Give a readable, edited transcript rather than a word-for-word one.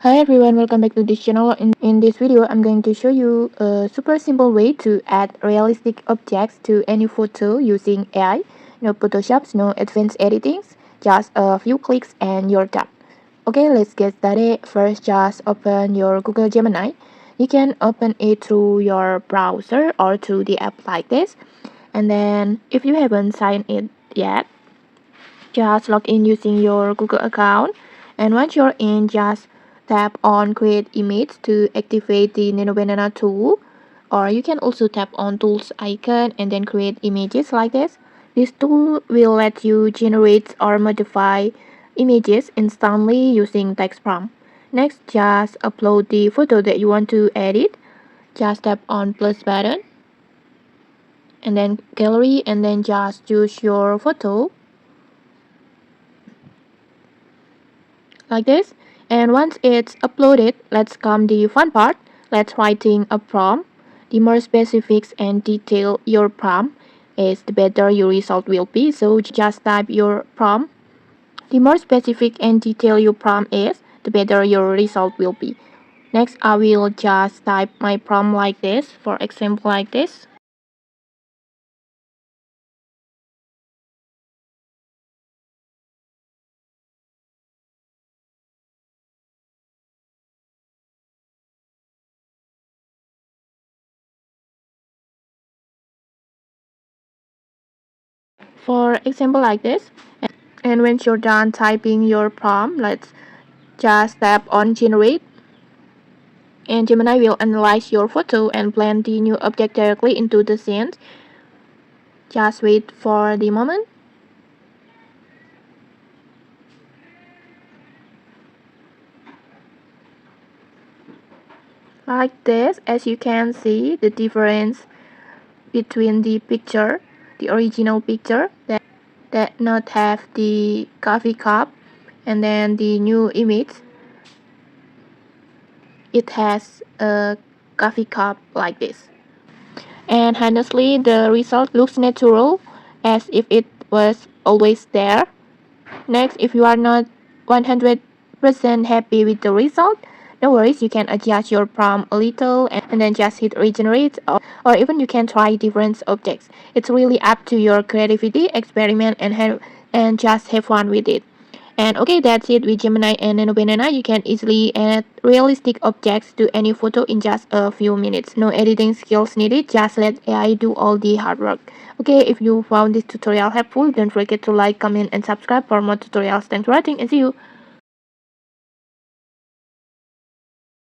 Hi everyone, welcome back to this channel. In this video, I'm going to show you a super simple way to add realistic objects to any photo using AI. No Photoshops, no advanced editings, just a few clicks and you're done. Okay, let's get started. First, just open your Google Gemini. You can open it through your browser or through the app like this. And then, if you haven't signed in yet, just log in using your Google account, and once you're in, just tap on create image to activate the Nano Banana tool, or you can also tap on tools icon and then create images like this. This tool will let you generate or modify images instantly using text prompt. Next, just upload the photo that you want to edit. Just tap on plus button and then gallery, and then just choose your photo like this. And once it's uploaded, let's come the fun part. Let's writing a prompt. The more specifics and detail your prompt is, the better your result will be. So just type your prompt. The more specific and detailed your prompt is, the better your result will be. Next, I will just type my prompt like this. For example, like this. For example, like this. And when you're done typing your prompt, let's just tap on generate, and Gemini will analyze your photo and blend the new object directly into the scene. Just wait for the moment. Like this, as you can see, the difference between the picture, the original picture that not have the coffee cup, and then the new image, it has a coffee cup like this. And honestly, the result looks natural, as if it was always there. Next, if you are not 100% happy with the result, no worries, you can adjust your prompt a little and then just hit regenerate, or even you can try different objects. It's really up to your creativity, experiment, and just have fun with it. And okay, that's it with Gemini and Nano Banana. You can easily add realistic objects to any photo in just a few minutes. No editing skills needed, just let AI do all the hard work. Okay, if you found this tutorial helpful, don't forget to like, comment, and subscribe for more tutorials. Thanks for watching and see you.